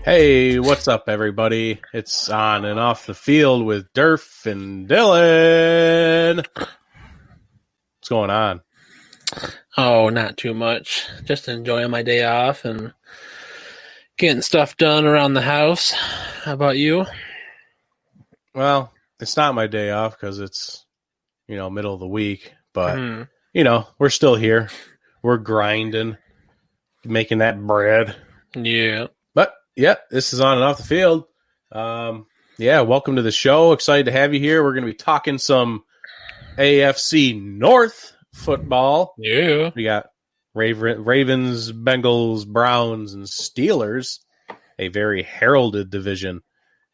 Hey, what's up, everybody? It's on and off the field with Durf and Dylan. What's going on? Oh, not too much. Just enjoying my day off and getting stuff done around the house. How about you? Well, it's not my day off because it's, middle of the week, but, Hmm. we're still here. We're grinding, making that bread. Yeah. But, this is on and off the field. Welcome to the show. Excited to have you here. We're going to be talking some AFC North football. Yeah. We got Ravens, Bengals, Browns, and Steelers, a very heralded division.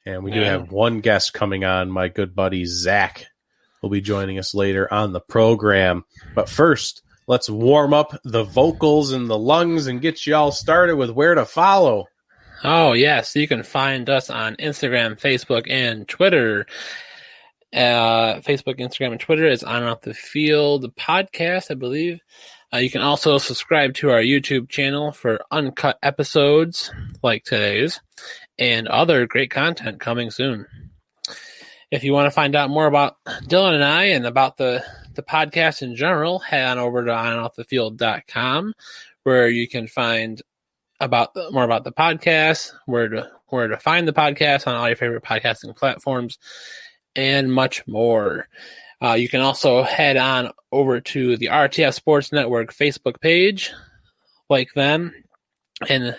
And we do have one guest coming on. My good buddy, Zach, will be joining us later on the program. But first, let's warm up the vocals and the lungs and get you all started with where to follow. Oh, yes. You can find us on Instagram, Facebook, and Twitter. Facebook, Instagram, and Twitter is On and Off the Field podcast, I believe. You can also subscribe to our YouTube channel for uncut episodes like today's and other great content coming soon. If you want to find out more about Dylan and I and about the podcast in general, head on over to onandoffthefield.com where you can find more about the podcast, where to find the podcast on all your favorite podcasting platforms, and much more. You can also head on over to the RTF Sports Network Facebook page, like them, and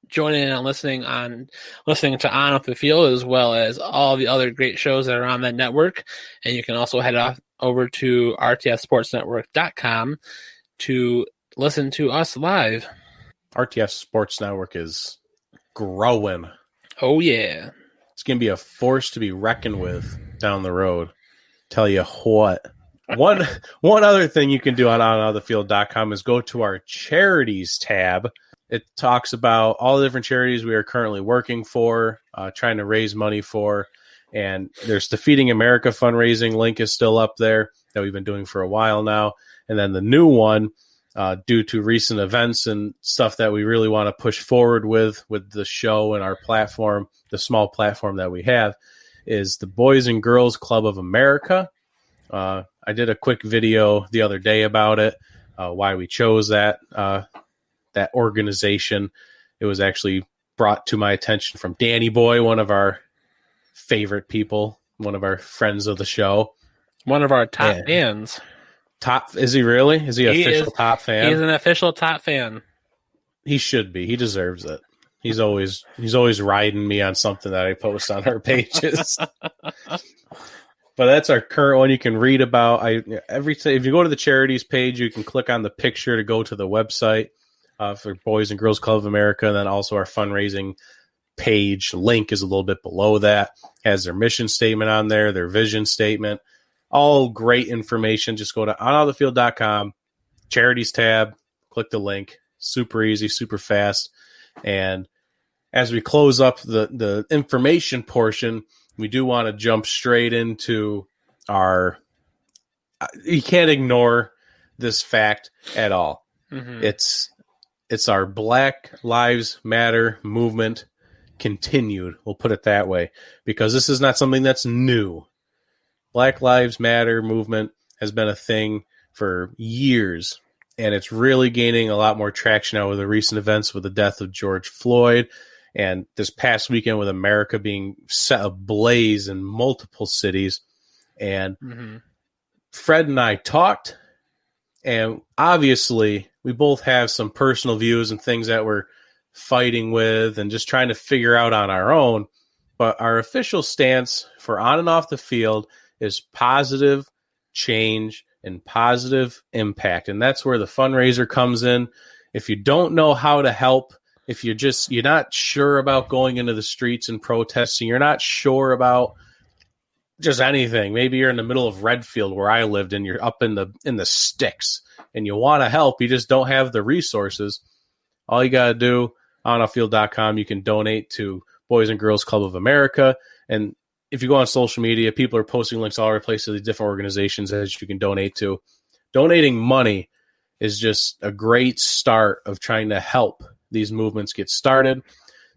join in on listening to On Off the Field, as well as all the other great shows that are on that network. And you can also head off over to rtfsportsnetwork.com to listen to us live. RTF Sports Network is growing. Oh, yeah. It's going to be a force to be reckoned with down the road. Tell you what. One other thing you can do on onandoffthefield.com is go to our charities tab. It talks about all the different charities we are currently working for, trying to raise money for. And there's the Feeding America fundraising link is still up there that we've been doing for a while now. And then the new one, due to recent events and stuff that we really want to push forward with the show and our platform, the small platform that we have, is the Boys and Girls Club of America. I did a quick video the other day about it, why we chose that organization. It was actually brought to my attention from Danny Boy, one of our favorite people, one of our friends of the show. One of our top fans. Top? Is he really? Is he an official top fan? He's an official top fan. He should be. He deserves it. He's always riding me on something that I post on our pages. But that's our current one. You can read about if you go to the charities page, you can click on the picture to go to the website for Boys and Girls Club of America. And then also our fundraising page link is a little bit below that. Has their mission statement on there, their vision statement. All great information. Just go to onandoffthefield.com, charities tab, click the link. Super easy, super fast. And as we close up the information portion, we do want to jump straight into you can't ignore this fact at all. Mm-hmm. It's our Black Lives Matter movement continued. We'll put it that way, because this is not something that's new. Black Lives Matter movement has been a thing for years, and it's really gaining a lot more traction now with the recent events with the death of George Floyd, and this past weekend with America being set ablaze in multiple cities. And Fred and I talked, and obviously we both have some personal views and things that we're fighting with and just trying to figure out on our own. But our official stance for On and Off the Field is positive change and positive impact. And that's where the fundraiser comes in. If you don't know how to help, if you're not sure about going into the streets and protesting, you're not sure about just anything. Maybe you're in the middle of Redfield where I lived and you're up in the sticks and you want to help, you just don't have the resources. All you got to do, onandoffthefield.com, you can donate to Boys and Girls Club of America. And if you go on social media, people are posting links all over the place to the different organizations that you can donate to. Donating money is just a great start of trying to help these movements get started.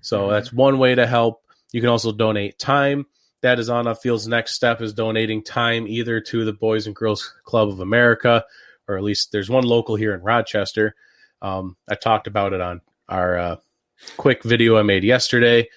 So that's one way to help. You can also donate time. That is on Field's next step, is donating time either to the Boys and Girls Club of America, or at least there's one local here in Rochester. I talked about it on our quick video I made yesterday.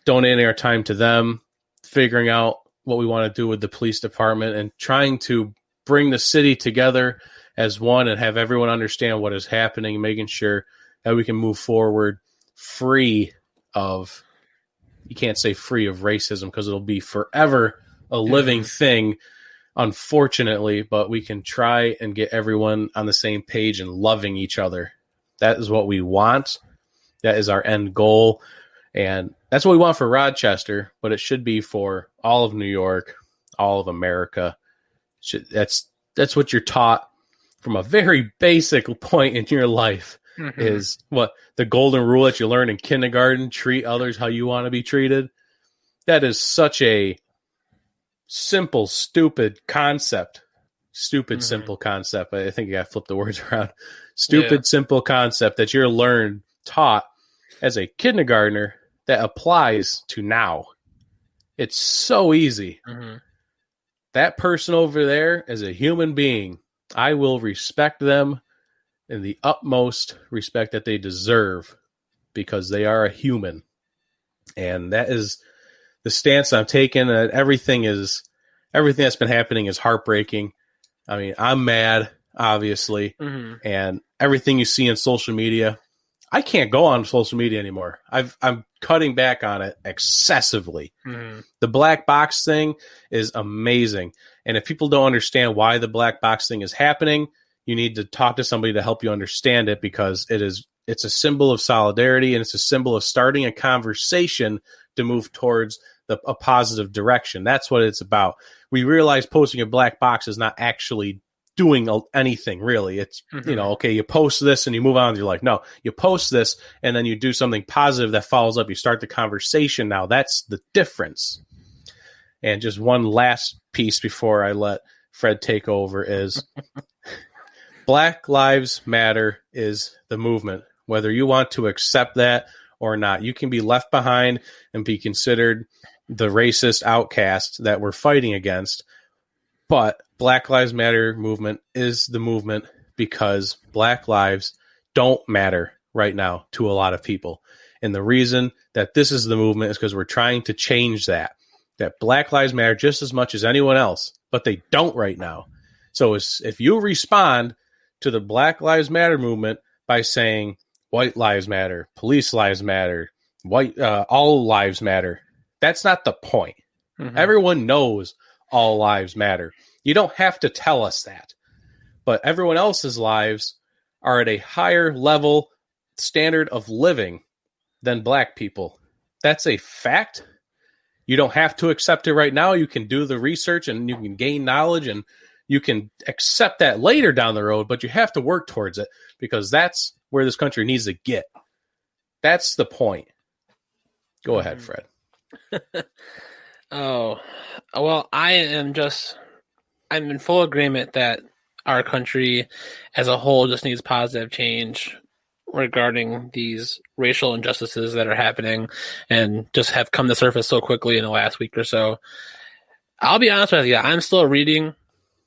Donating our time to them, figuring out what we want to do with the police department, and trying to bring the city together as one and have everyone understand what is happening, making sure that we can move forward free of, you can't say free of racism because it'll be forever a living thing, unfortunately, but we can try and get everyone on the same page and loving each other. That is what we want. That is our end goal. And that's what we want for Rochester, but it should be for all of New York, all of America. That's what you're taught from a very basic point in your life, is what the golden rule that you learn in kindergarten: treat others how you want to be treated. That is such a simple, stupid concept. Simple concept. I think you got to flip the words around. Simple concept that you're taught as a kindergartner that applies to now. It's so easy. That person over there is a human being. I will respect them in the utmost respect that they deserve, because they are a human. And that is the stance I'm taking. That everything that's been happening is heartbreaking. I mean, I'm mad, obviously, and everything you see in social media, I can't go on social media anymore. I'm cutting back on it excessively. The black box thing is amazing. And if people don't understand why the black box thing is happening, you need to talk to somebody to help you understand it, because it's a symbol of solidarity, and it's a symbol of starting a conversation to move towards a positive direction. That's what it's about. We realize posting a black box is not actually doing anything, really. It's, okay, you post this and you move on with your life. No, you post this and then you do something positive that follows up. You start the conversation. Now that's the difference. And just one last piece before I let Fred take over is Black Lives Matter is the movement. Whether you want to accept that or not, you can be left behind and be considered the racist outcast that we're fighting against. But Black Lives Matter movement is the movement, because Black lives don't matter right now to a lot of people. And the reason that this is the movement is because we're trying to change that Black lives matter just as much as anyone else, but they don't right now. So if you respond to the Black Lives Matter movement by saying white lives matter, police lives matter, all lives matter, that's not the point. Everyone knows all lives matter. You don't have to tell us that. But everyone else's lives are at a higher level standard of living than black people. That's a fact. You don't have to accept it right now. You can do the research and you can gain knowledge, and you can accept that later down the road, but you have to work towards it, because that's where this country needs to get. That's the point. Go ahead, Fred. Oh, well, I'm in full agreement that our country as a whole just needs positive change regarding these racial injustices that are happening and just have come to surface so quickly in the last week or so. I'll be honest with you, I'm still reading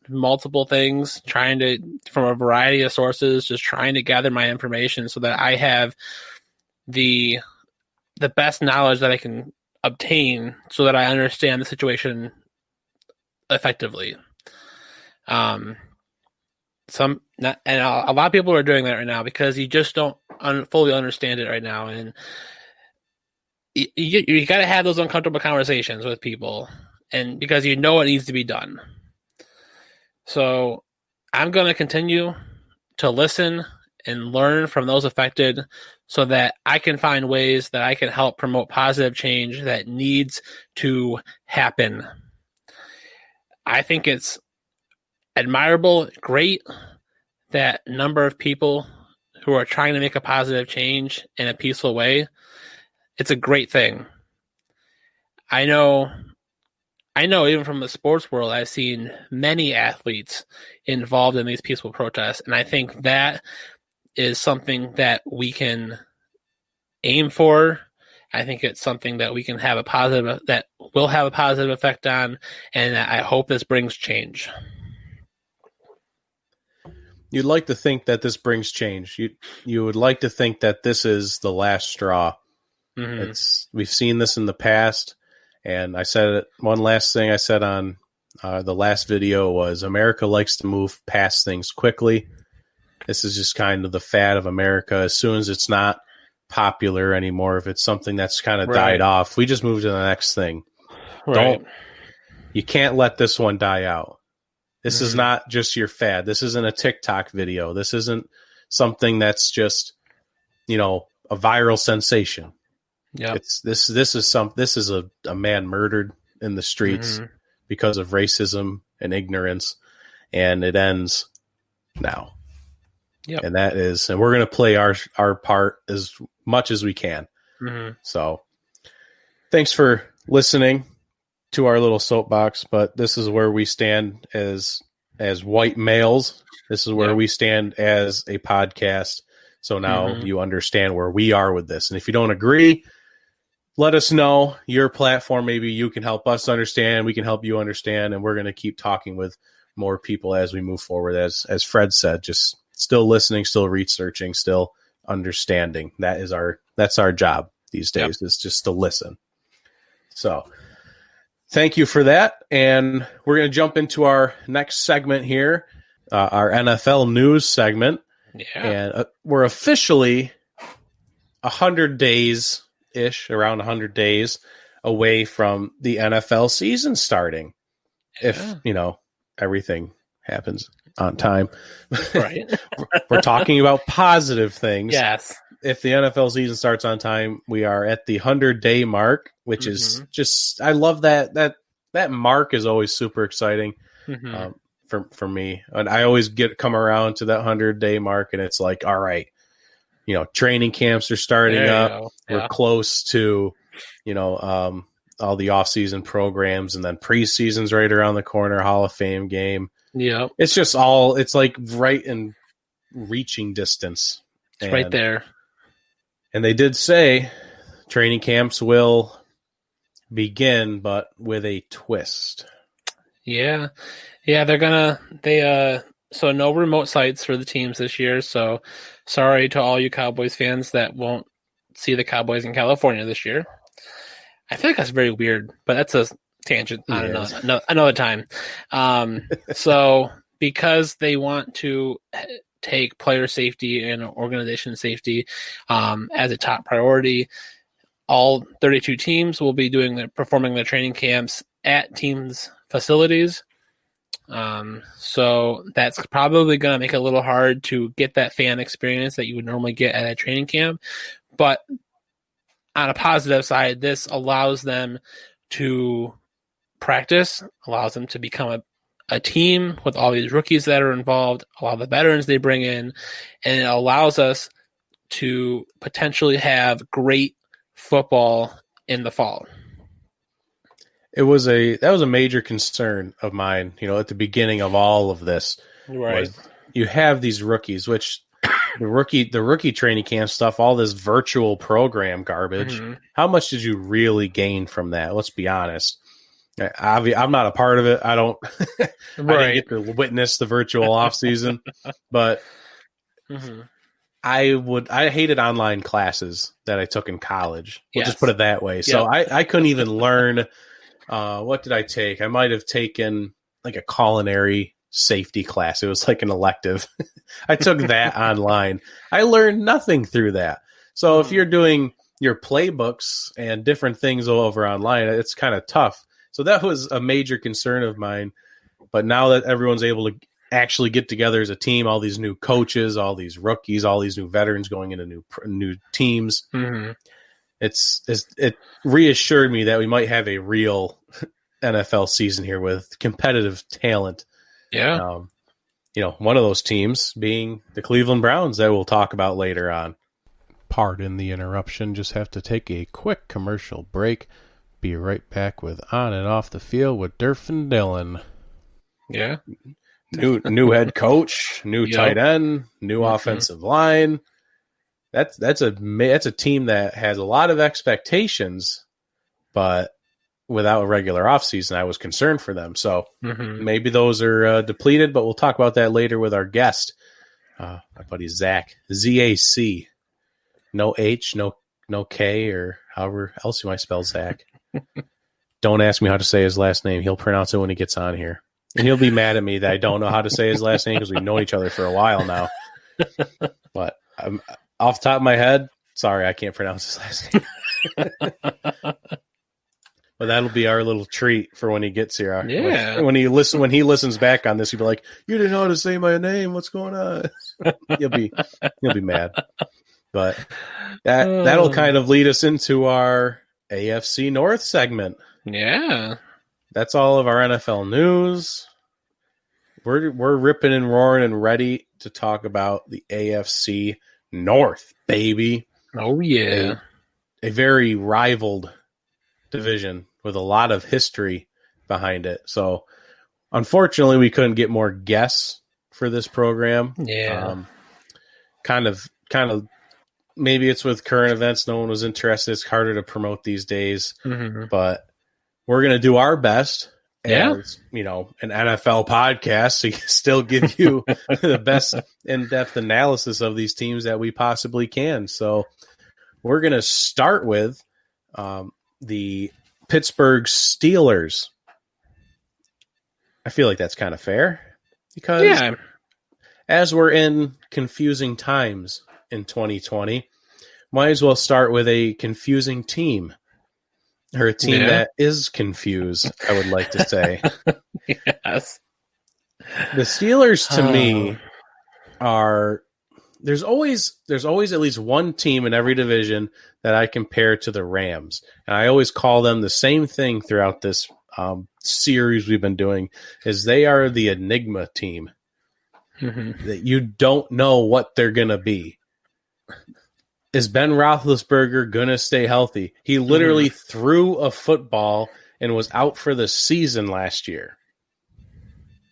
multiple things, from a variety of sources, just trying to gather my information so that I have the best knowledge that I can obtain so that I understand the situation effectively. A lot of people are doing that right now because you just don't fully understand it right now, and you got to have those uncomfortable conversations with people, and because it needs to be done. So I'm going to continue to listen and learn from those affected so that I can find ways that I can help promote positive change that needs to happen. I think it's admirable, great, that number of people who are trying to make a positive change in a peaceful way. It's a great thing. I know even from the sports world, I've seen many athletes involved in these peaceful protests, and I think that is something that we can aim for. I think it's something that we can have that will have a positive effect on, and I hope this brings change. You'd like to think that this brings change. You would like to think that this is the last straw. Mm-hmm. We've seen this in the past, and I said it. One last thing I said on the last video was America likes to move past things quickly. This is just kind of the fad of America. As soon as it's not popular anymore, if it's something that's kind of died off, we just move to the next thing. You can't let this one die out. This is not just your fad. This isn't a TikTok video. This isn't something that's just, a viral sensation. Yeah. This is a man murdered in the streets because of racism and ignorance, and it ends now. Yep. And we're going to play our part as much as we can. So thanks for listening to our little soapbox, but this is where we stand as white males. This is where we stand as a podcast. So now you understand where we are with this. And if you don't agree, let us know your platform. Maybe you can help us understand. We can help you understand. And we're going to keep talking with more people as we move forward. As Fred said, just still listening, still researching, still understanding. That's our job these days, is just to listen. So thank you for that. And we're going to jump into our next segment here, our NFL news segment. Yeah. And we're officially 100 days-ish, around 100 days away from the NFL season starting. If, everything happens on time. Right. We're talking about positive things. Yes. If the NFL season starts on time, we are at the 100-day mark, which is just, I love that mark is always super exciting for me. And I always come around to that 100-day mark, and it's like, all right, training camps are starting up. Yeah. We're close to, all the off-season programs, and then preseason's right around the corner, Hall of Fame game. Yeah. It's just it's like right in reaching distance. It's right there. And they did say training camps will begin, but with a twist. Yeah. Yeah, so no remote sites for the teams this year. So sorry to all you Cowboys fans that won't see the Cowboys in California this year. I feel like that's very weird, but that's a tangent on another time. So because they want to take player safety and organization safety as a top priority, all 32 teams will be performing their training camps at teams' facilities. So that's probably going to make it a little hard to get that fan experience that you would normally get at a training camp. But on a positive side, this allows them to practice, allows them to become a team with all these rookies that are involved, a lot of the veterans they bring in, and it allows us to potentially have great football in the fall. That was a major concern of mine, at the beginning of all of this. Right. You have these rookies, which the rookie training camp stuff, all this virtual program garbage. How much did you really gain from that? Let's be honest. I'm not a part of it. I don't. I didn't get to witness the virtual off season, but I hated online classes that I took in college. We'll just put it that way. So I couldn't even learn. What did I take? I might have taken like a culinary safety class. It was like an elective. I took that online. I learned nothing through that. So if you're doing your playbooks and different things over online, it's kind of tough. So that was a major concern of mine. But now that everyone's able to actually get together as a team, all these new coaches, all these rookies, all these new veterans going into new teams, it reassured me that we might have a real NFL season here with competitive talent. Yeah. One of those teams being the Cleveland Browns that we'll talk about later on. Pardon the interruption. Just have to take a quick commercial break. Be right back with On and Off the Field with Durf and Dylan. Yeah. New head coach, new tight end, new offensive line. that's a team that has a lot of expectations, but without a regular offseason, I was concerned for them. So maybe those are depleted, but we'll talk about that later with our guest, my buddy Zach, ZAC. No H, no K, or however else you might spell Zach. Don't ask me how to say his last name. He'll pronounce it when he gets on here. And he'll be mad at me that I don't know how to say his last name because we've known each other for a while now. But off the top of my head, sorry, I can't pronounce his last name. But that'll be our little treat for when he gets here. Yeah. When he listens back on this, he'll be like, "You didn't know how to say my name. What's going on?" He'll be mad. But that'll kind of lead us into our AFC North segment. Yeah. That's all of our NFL news. We're ripping and roaring and ready to talk about the AFC North, baby. Oh, yeah. A very rivaled division with a lot of history behind it. So, unfortunately, we couldn't get more guests for this program. Yeah. Kind of. Maybe it's with current events. No one was interested. It's harder to promote these days. But we're going to do our best as, an NFL podcast to still give you the best in-depth analysis of these teams that we possibly can. So we're going to start with the Pittsburgh Steelers. I feel like that's kind of fair because as we're in confusing times in 2020, might as well start with a confusing team, or a team that is confused, I would like to say. Yes. The Steelers, to me, are there's always at least one team in every division that I compare to the Rams, and I always call them the same thing throughout this series we've been doing, is they are the enigma team. That you don't know what they're going to be. Is Ben Roethlisberger going to stay healthy? He literally threw a football and was out for the season last year.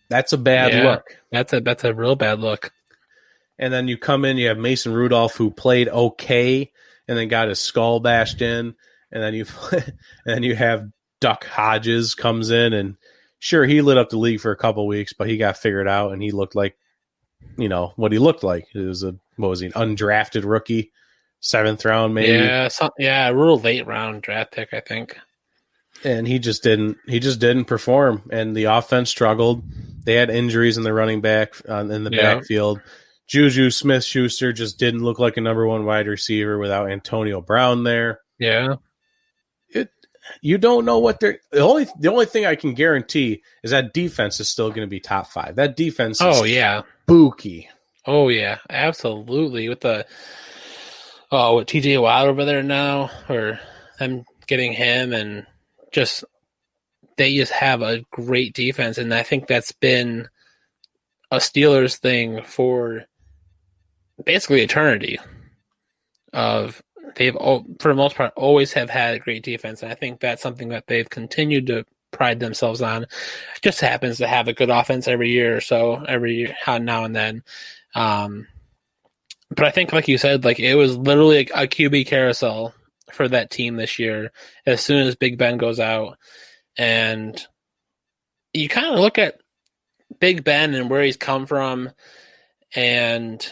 That's a bad look. That's a real bad look. And then you come in, you have Mason Rudolph, who played okay and then got his skull bashed in. And then you have Duck Hodges comes in, and sure, he lit up the league for a couple weeks, but he got figured out and he looked like, what he looked like. It was an undrafted rookie, 7th round maybe. Yeah, a real late round draft pick, I think. And he just didn't perform, and the offense struggled. They had injuries in the running back in the backfield. Juju Smith-Schuster just didn't look like a number one wide receiver without Antonio Brown there. Yeah. You don't know what they're the only thing I can guarantee is that defense is still going to be top 5. That defense is spooky. Oh yeah, absolutely. With with TJ Watt over there now, or them getting him, and they just have a great defense, and I think that's been a Steelers thing for basically eternity. They've, for the most part, always have had a great defense, and I think that's something that they've continued to pride themselves on. Just happens to have a good offense every year or so, now and then. But I think, like you said, it was literally a QB carousel for that team this year as soon as Big Ben goes out. And you kind of look at Big Ben and where he's come from, and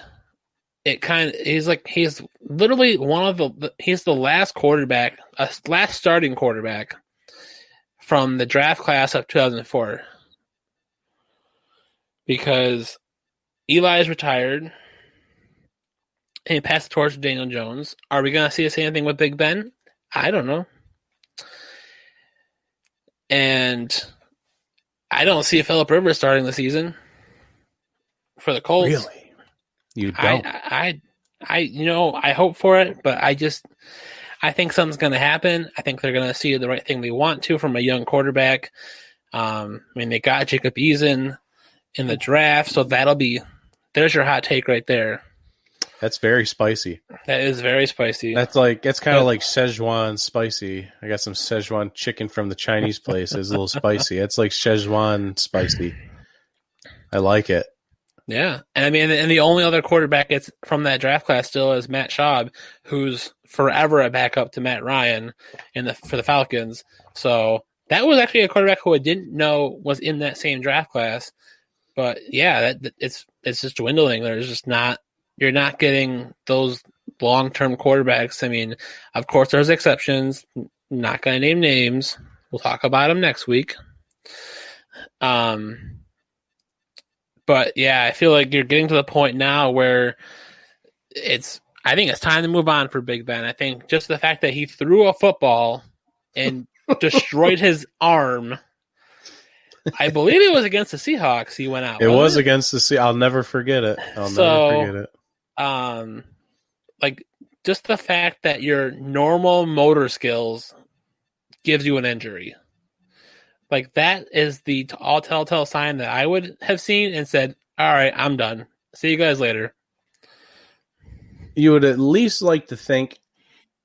he's literally he's the last starting quarterback from the draft class of 2004, because Eli's retired and he passed the torch to Daniel Jones. Are we going to see the same thing with Big Ben? I don't know. And I don't see Phillip Rivers starting the season for the Colts. Really? You don't? I hope for it, but I think something's going to happen. I think they're going to see the right thing they want to from a young quarterback. They got Jacob Eason in the draft, so there's your hot take right there. That's very spicy. That is very spicy. It's kind of like Szechuan spicy. I got some Szechuan chicken from the Chinese place. It's a little spicy. It's like Szechuan spicy. I like it. Yeah. And I mean, and the only other quarterback that's from that draft class still is Matt Schaub, who's forever a backup to Matt Ryan for the Falcons. So that was actually a quarterback who I didn't know was in that same draft class. But yeah, it's just dwindling. There's just you're not getting those long-term quarterbacks. I mean, of course, there's exceptions. Not going to name names. We'll talk about them next week. But yeah, I feel like you're getting to the point now where I think it's time to move on for Big Ben. I think just the fact that he threw a football and destroyed his arm. I believe it was against the Seahawks. He went out. It was against the Seahawks. I'll never forget it. Like just the fact that your normal motor skills gives you an injury. Like that is the all telltale sign that I would have seen and said, all right, I'm done. See you guys later. You would at least like to think,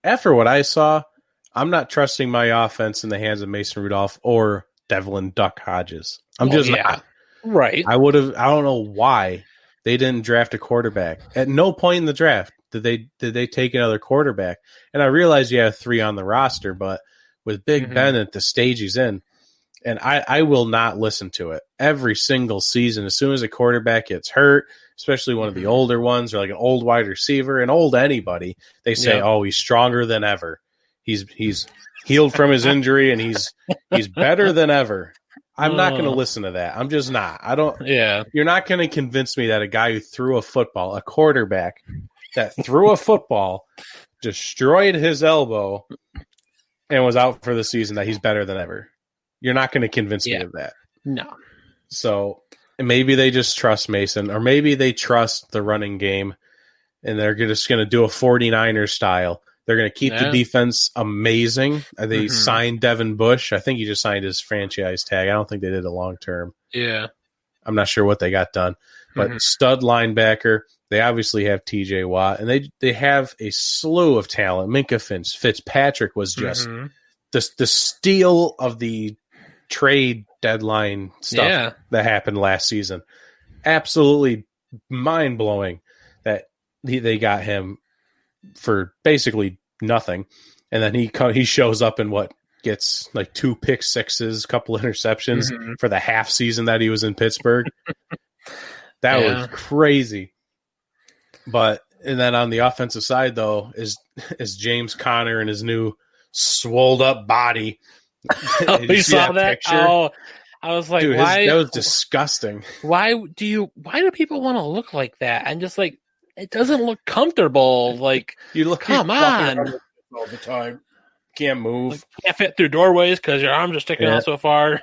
after what I saw, I'm not trusting my offense in the hands of Mason Rudolph or Devlin Duck Hodges. I'm just not. Right. I don't know why they didn't draft a quarterback. At no point in the draft did they take another quarterback. And I realize you have 3 on the roster, but with Big Ben at the stage he's in, and I will not listen to it. Every single season, as soon as a quarterback gets hurt, especially one of the older ones or like an old wide receiver, an old anybody, they say, oh, he's stronger than ever. He's healed from his injury and he's better than ever. I'm not going to listen to that. I'm just not. You're not going to convince me that a guy who threw a football, a quarterback that threw a football, destroyed his elbow and was out for the season, that he's better than ever. You're not going to convince me of that. No. So maybe they just trust Mason, or maybe they trust the running game, and they're just going to do a 49ers style. They're going to keep the defense amazing. They signed Devin Bush. I think he just signed his franchise tag. I don't think they did a long term. Yeah. I'm not sure what they got done. But stud linebacker. They obviously have TJ Watt, and they have a slew of talent. Minka Fitzpatrick was just the steal of the trade deadline stuff that happened last season. Absolutely mind-blowing that they got him for basically nothing. And then he shows up and gets like 2 pick sixes, couple interceptions for the half season that he was in Pittsburgh. That was crazy. And then on the offensive side, though, is James Conner and his new swolled up body. You saw that? Picture? Oh, I was like, dude, why? That was disgusting. Why do people want to look like that? And just like, it doesn't look comfortable. Like, come on. All the time. Can't move. Like, can't fit through doorways because your arms are sticking out so far.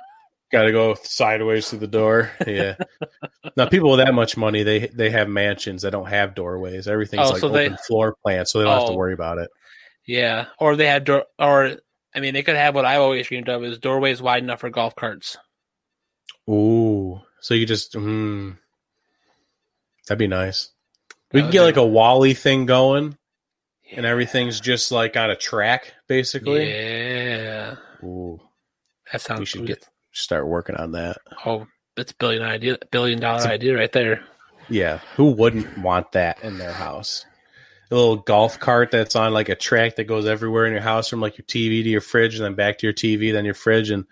Got to go sideways through the door. Yeah. Now, people with that much money, they have mansions that don't have doorways. Everything's open floor plan, so they don't have to worry about it. Yeah. Or they had they could have what I've always dreamed of, is doorways wide enough for golf carts. Ooh. So you just that'd be nice. We can get like a Wall-E thing going, and everything's just like on a track, basically. Yeah. Ooh. That sounds. We should start working on that. Oh, that's $1 billion idea right there. Yeah. Who wouldn't want that in their house? A little golf cart that's on like a track that goes everywhere in your house, from like your TV to your fridge, and then back to your TV, then your fridge, and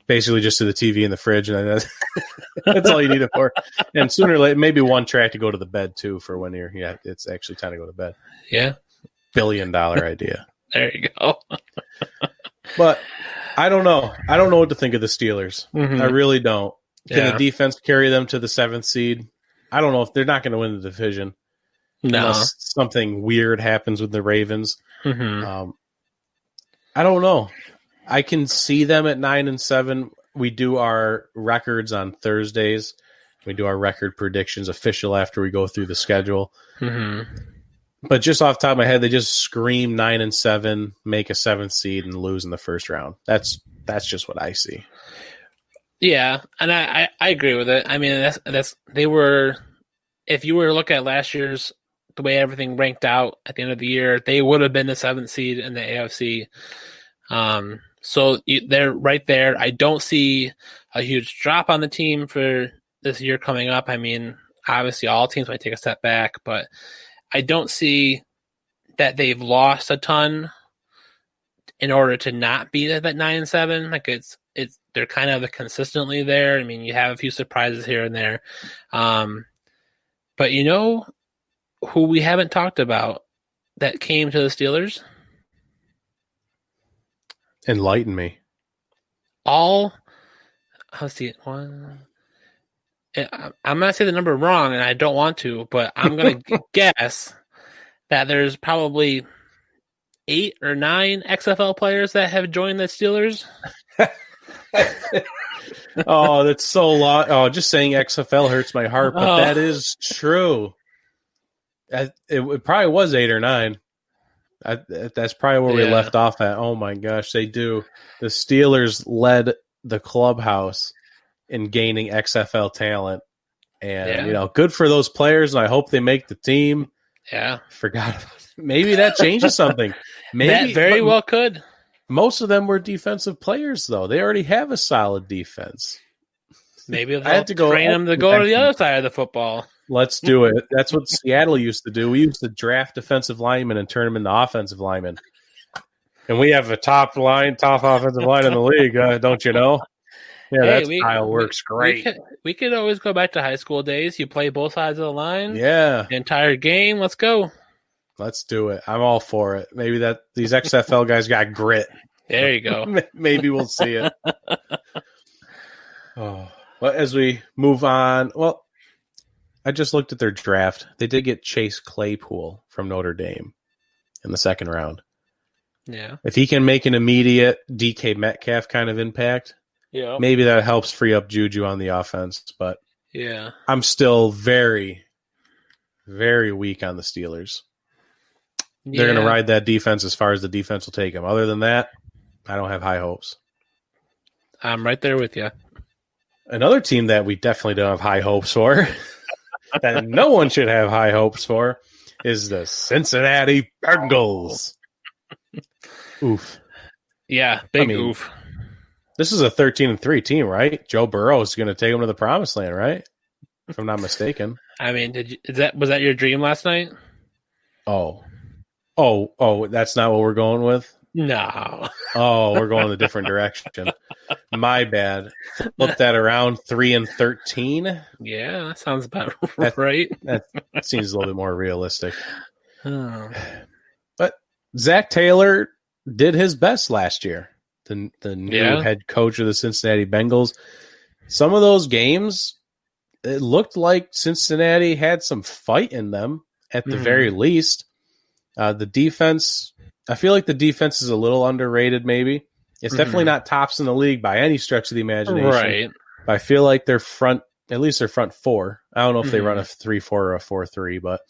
basically just to the TV and the fridge, and then that's all you need it for. And sooner or later, maybe one track to go to the bed too, for when it's actually time to go to bed. Yeah. $1 billion idea. There you go. But I don't know. I don't know what to think of the Steelers. I really don't. Can the defense carry them to the 7th seed? I don't know if they're not going to win the division. No. Unless something weird happens with the Ravens. I don't know. I can see them at 9-7. We do our records on Thursdays. We do our record predictions official after we go through the schedule. But just off the top of my head, they just scream 9-7, make a 7th seed, and lose in the first round. That's just what I see. Yeah, and I agree with it. I mean, that's they were. If you were to look at last year's, the way everything ranked out at the end of the year, they would have been the 7th seed in the AFC. So they're right there. I don't see a huge drop on the team for this year coming up. I mean, Obviously, all teams might take a step back, but I don't see that they've lost a ton in order to not be at that 9-7. Like they're kind of consistently there. I mean, you have a few surprises here and there, but you know who we haven't talked about that came to the Steelers? Enlighten me. Let's see, one. I'm going to say the number wrong, and I don't want to, but I'm going to guess that there's probably 8 or 9 XFL players that have joined the Steelers. Oh, that's so long. Oh, just saying XFL hurts my heart, but that is true. It probably was 8 or 9. That's probably where we left off at. Oh my gosh, they do. The Steelers led the clubhouse in gaining XFL talent, and good for those players. And I hope they make the team. Yeah, forgot about it. Maybe that changes something. Maybe that very well could. Most of them were defensive players, though. They already have a solid defense. Maybe they'll train them to go to the other side of the football. Let's do it. That's what Seattle used to do. We used to draft defensive linemen and turn them into offensive linemen. And we have a top offensive line in the league, don't you know? Yeah, that style works great. We could always go back to high school days. You play both sides of the line. Yeah. The entire game. Let's go. Let's do it. I'm all for it. Maybe these XFL guys got grit. There you go. Maybe we'll see it. Well, as we move on, I just looked at their draft. They did get Chase Claypool from Notre Dame in the second round. Yeah. If he can make an immediate DK Metcalf kind of impact, maybe that helps free up Juju on the offense. But I'm still very, very weak on the Steelers. They're going to ride that defense as far as the defense will take them. Other than that, I don't have high hopes. I'm right there with you. Another team that we definitely don't have high hopes for, that no one should have high hopes for, is the Cincinnati Bengals. Oof. Yeah, oof. This is a 13-3 team, right? Joe Burrow is going to take them to the promised land, right? If I'm not mistaken. I mean, was that your dream last night? Oh, that's not what we're going with? No. Oh, we're going in a different direction. My bad. Flip that around. 3-13. Yeah, that sounds about right. That seems a little bit more realistic. Oh. But Zach Taylor did his best last year. The new head coach of the Cincinnati Bengals. Some of those games, it looked like Cincinnati had some fight in them at the very least. The defense, I feel like the defense is a little underrated maybe. It's definitely not tops in the league by any stretch of the imagination. Right. But I feel like their front four. I don't know if they run a 3-4 or a 4-3, but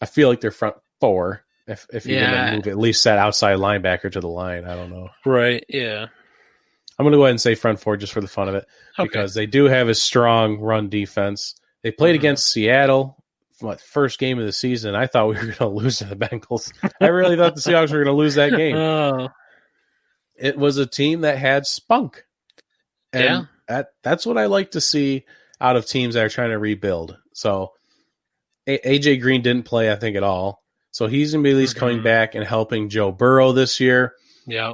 I feel like their front four, if you're going to move at least that outside linebacker to the line. I don't know. Right, yeah. I'm going to go ahead and say front four just for the fun of it because they do have a strong run defense. They played against Seattle. First game of the season, I thought we were going to lose to the Bengals. I really thought the Seahawks were going to lose that game. Oh. It was a team that had spunk. And that's what I like to see out of teams that are trying to rebuild. So AJ Green didn't play, I think, at all. So he's going to be at least coming back and helping Joe Burrow this year. Yeah.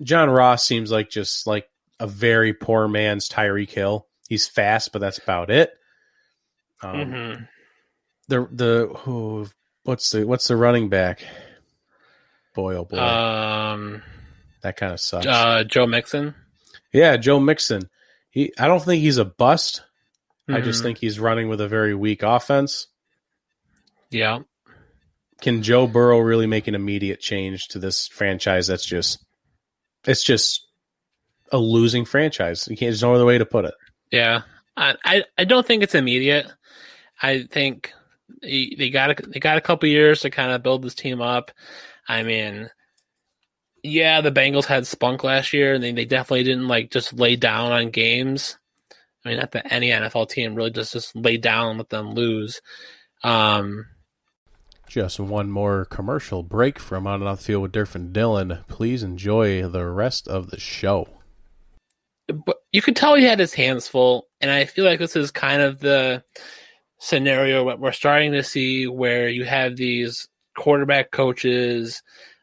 John Ross seems like just like a very poor man's Tyreek Hill. He's fast, but that's about it. What's the running back? Boy, oh boy. That kind of sucks. Joe Mixon. Yeah, Joe Mixon. I don't think he's a bust. I just think he's running with a very weak offense. Yeah. Can Joe Burrow really make an immediate change to this franchise it's just a losing franchise? There's no other way to put it. Yeah. I don't think it's immediate. I think they got a couple years to kind of build this team up. I mean, yeah, the Bengals had spunk last year, and they definitely didn't just lay down on games. I mean, not that any NFL team really just lay down and let them lose. Just one more commercial break from On and Off the Field with Durf and Dylan. Please enjoy the rest of the show. but you could tell he had his hands full, and I feel like this is kind of the scenario what we're starting to see where you have these quarterback coaches,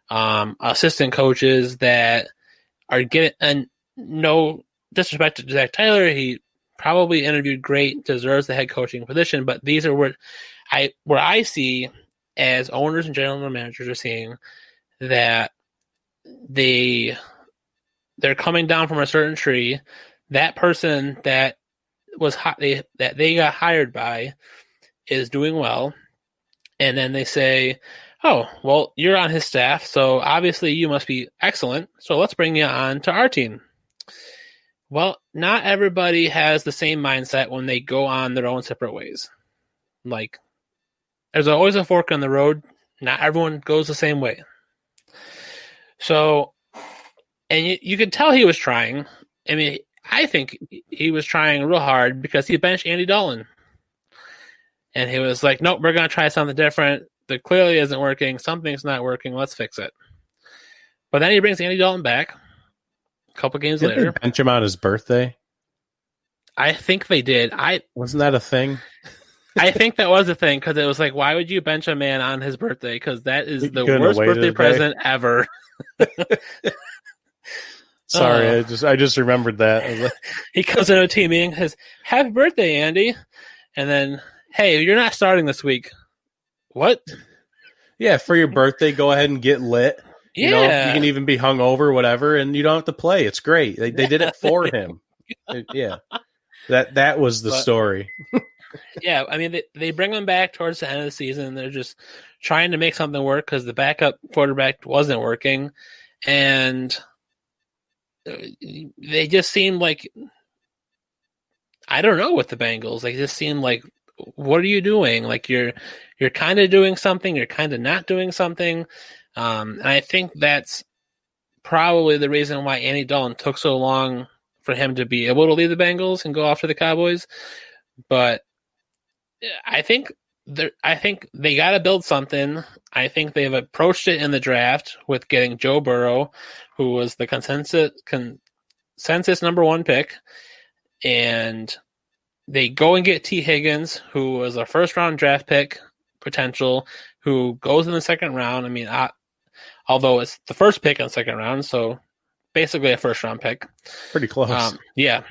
assistant coaches that are getting, and no disrespect to Zach Taylor, he probably interviewed great, deserves the head coaching position, but these are where I see as owners and general managers are seeing that they're coming down from a certain tree. That person that was that they got hired by is doing well, and then they say, "Oh, well, you're on his staff, so obviously you must be excellent. So let's bring you on to our team." Well, not everybody has the same mindset when they go on their own separate ways. Like, there's always a fork in the road. Not everyone goes the same way. So, and you could tell he was trying. I mean, I think he was trying real hard because he benched Andy Dalton. And he was like, nope, we're going to try something different. That clearly isn't working. Something's not working. Let's fix it. But then he brings Andy Dalton back a couple games later. They bench him on his birthday? I think they did. Wasn't that a thing? I think that was a thing because it was like, why would you bench a man on his birthday? Because that is the worst birthday present ever. Sorry, I just remembered that. He comes into a team meeting, says, "Happy birthday, Andy," and then, "Hey, you're not starting this week." What? Yeah, for your birthday, go ahead and get lit. Yeah, you can even be hungover, whatever, and you don't have to play. It's great. They did it for him. Yeah, that was the story. Yeah, I mean, they bring him back towards the end of the season. They're just trying to make something work because the backup quarterback wasn't working, and they just seemed like, I don't know, with the Bengals. They just seemed like, what are you doing? Like you're kind of doing something, you're kind of not doing something. And I think that's probably the reason why Andy Dalton took so long for him to be able to lead the Bengals and go after the Cowboys. But I think they got to build something. I think they've approached it in the draft with getting Joe Burrow, who was the consensus number one pick, and they go and get T. Higgins, who was a first-round draft pick potential, who goes in the second round. I mean, although it's the first pick in the second round, so basically a first-round pick. Pretty close. Yeah.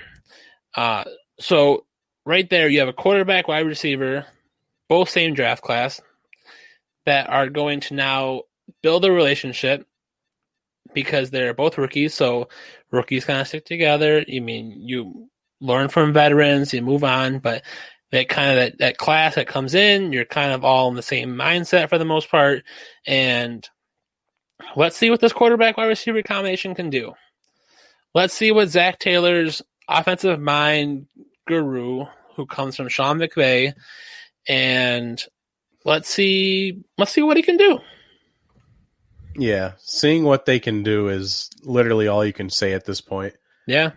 So right there, you have a quarterback, wide receiver, both same draft class, that are going to now build a relationship because they're both rookies. So rookies kind of stick together. I mean, you learn from veterans, you move on, but that kind of that class that comes in, you're kind of all in the same mindset for the most part. And let's see what this quarterback wide receiver combination can do. Let's see what Zach Taylor's offensive mind guru, who comes from Sean McVay, and let's see what he can do. Yeah, seeing what they can do is literally all you can say at this point. Yeah.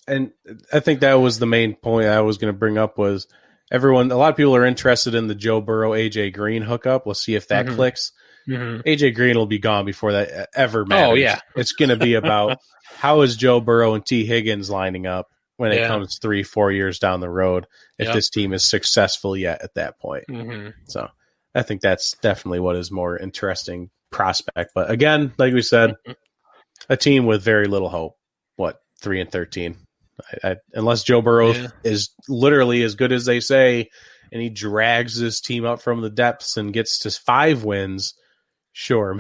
And I think that was the main point I was going to bring up was a lot of people are interested in the Joe Burrow, AJ Green hookup. We'll see if that clicks. Mm-hmm. AJ Green will be gone before that ever matters. Oh, yeah. It's going to be about how is Joe Burrow and T. Higgins lining up when it comes 3-4 years down the road, if this team is successful yet at that point. Mm-hmm. So I think that's definitely what is more interesting prospect. But again, like we said, a team with very little hope. 3-13? Unless Joe Burrow is literally as good as they say, and he drags his team up from the depths and gets to 5 wins, sure.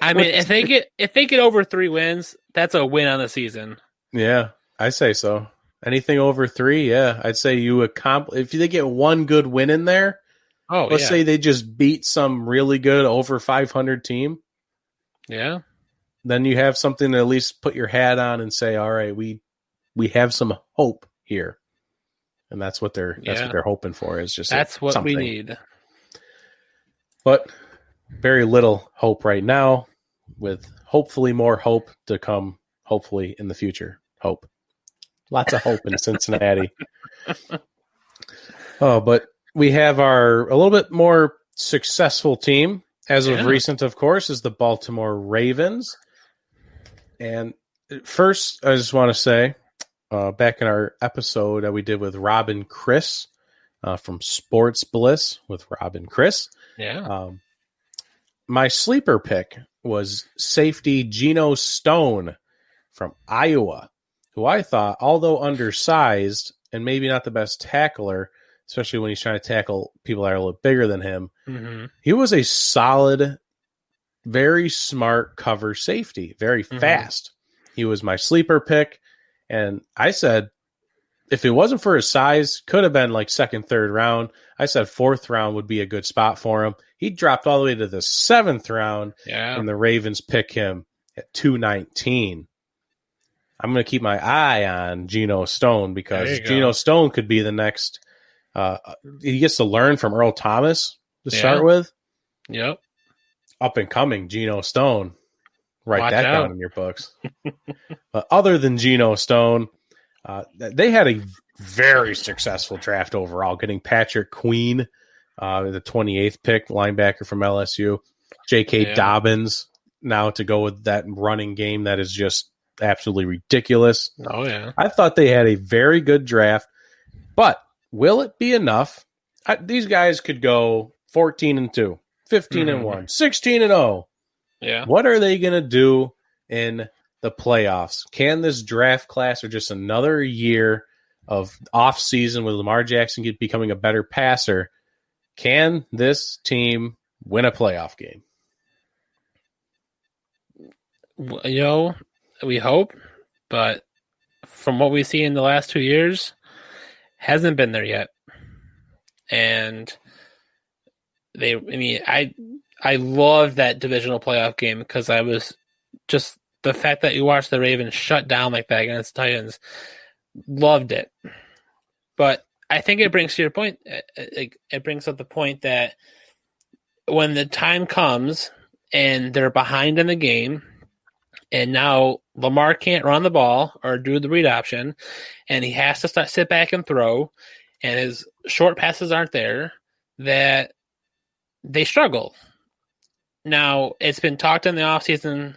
I mean, if they get over 3 wins, that's a win on the season. Yeah, I say so. Anything over 3, yeah, I'd say you accomplish. If they get one good win in there, let's say they just beat some really good over 500 team. Yeah, then you have something to at least put your hat on and say, all right, we have some hope here. And that's what they're hoping for, is just that's what something. We need. But very little hope right now, with hopefully more hope to come, hopefully in the future. Hope. Lots of hope in Cincinnati. But we have a little bit more successful team as of recent, of course, is the Baltimore Ravens. And First, I just want to say, back in our episode that we did with Rob and Chris from Sports Bliss with Rob and Chris, my sleeper pick was safety Geno Stone from Iowa, who I thought, although undersized and maybe not the best tackler, especially when he's trying to tackle people that are a little bigger than him, he was a solid, very smart cover safety, very fast. He was my sleeper pick, and I said, if it wasn't for his size, could have been like second, third round. I said fourth round would be a good spot for him. He dropped all the way to the seventh round, and the Ravens pick him at 219. I'm going to keep my eye on Geno Stone because Geno Stone could be the next. He gets to learn from Earl Thomas to start with. Yep. Up and coming Geno Stone. Write that down in your books. But other than Geno Stone, they had a very successful draft overall, getting Patrick Queen, the 28th pick, linebacker from LSU, J.K. Dobbins, now to go with that running game that is just absolutely ridiculous. Oh, yeah. I thought they had a very good draft, but will it be enough? These guys could go 14-2, 15-1, 16-0. Yeah. What are they going to do in the playoffs? Can this draft class, or just another year of off season with Lamar Jackson becoming a better passer, can this team win a playoff game? We hope, but from what we see in the last 2 years, hasn't been there yet. And I love that divisional playoff game because I was just the fact that you watched the Ravens shut down like that against the Titans, loved it. But I think it brings to your point. It brings up the point that when the time comes and they're behind in the game, and now Lamar can't run the ball or do the read option, and he has to sit back and throw, and his short passes aren't there, that they struggle. Now, it's been talked in the offseason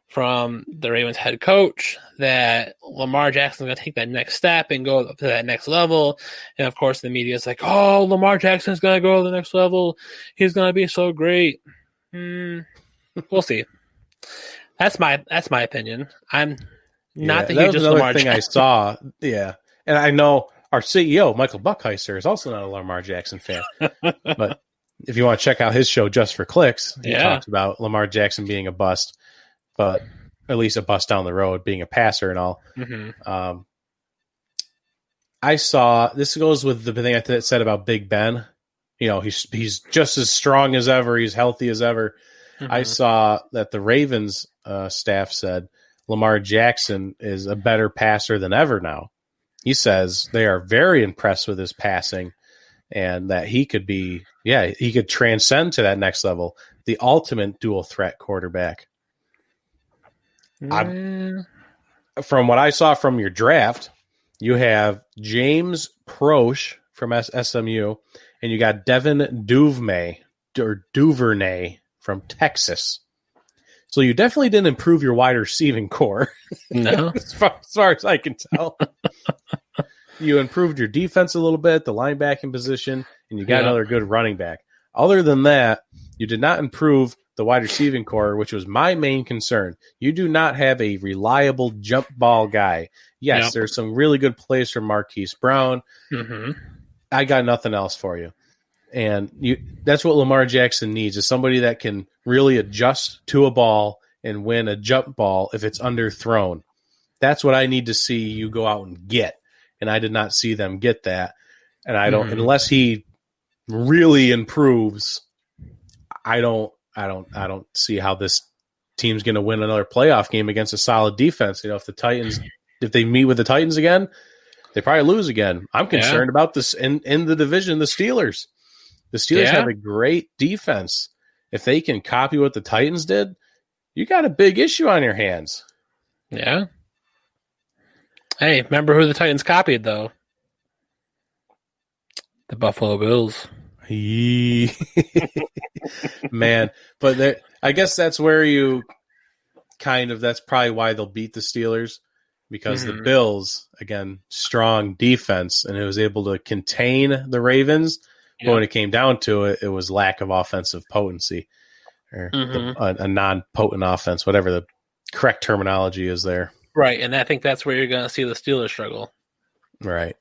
from the Ravens head coach that Lamar Jackson's going to take that next step and go up to that next level. And, of course, the media is like, oh, Lamar Jackson's going to go to the next level. He's going to be so great. We'll see. That's my opinion. I'm not the hugest Lamar thing Jackson. I saw. Yeah. And I know our CEO, Michael Buckheiser, is also not a Lamar Jackson fan. But if you want to check out his show Just for Clicks, he talks about Lamar Jackson being a bust, but at least a bust down the road, being a passer and all. I saw, this goes with the thing I said about Big Ben. You know, he's just as strong as ever. He's healthy as ever. I saw that the Ravens staff said Lamar Jackson is a better passer than ever now. He says they are very impressed with his passing and that he could be, he could transcend to that next level. The ultimate dual threat quarterback. From what I saw from your draft, you have James Proche from SMU, and you got Devin Duvernay from Texas. So you definitely didn't improve your wide receiving core. No. as far as I can tell. You improved your defense a little bit, the linebacking position, and you got another good running back. Other than that, you did not improve the wide receiving core, which was my main concern. You do not have a reliable jump ball guy. Yes, there's some really good plays from Marquise Brown. I got nothing else for you. And that's what Lamar Jackson needs, is somebody that can really adjust to a ball and win a jump ball if it's underthrown. That's what I need to see you go out and get. And I did not see them get that. And I don't, unless he really improves, I don't see how this team's going to win another playoff game against a solid defense. You know, if they meet with the Titans again, they probably lose again. I'm concerned about this in the division, the Steelers. The Steelers have a great defense. If they can copy what the Titans did, you got a big issue on your hands. Yeah. Hey, remember who the Titans copied, though? The Buffalo Bills. Man, but I guess that's where you that's probably why they'll beat the Steelers, because the Bills, again, strong defense, and it was able to contain the Ravens. But when it came down to it, it was lack of offensive potency, or a non-potent offense, whatever the correct terminology is there. Right, and I think that's where you're going to see the Steelers struggle. Right.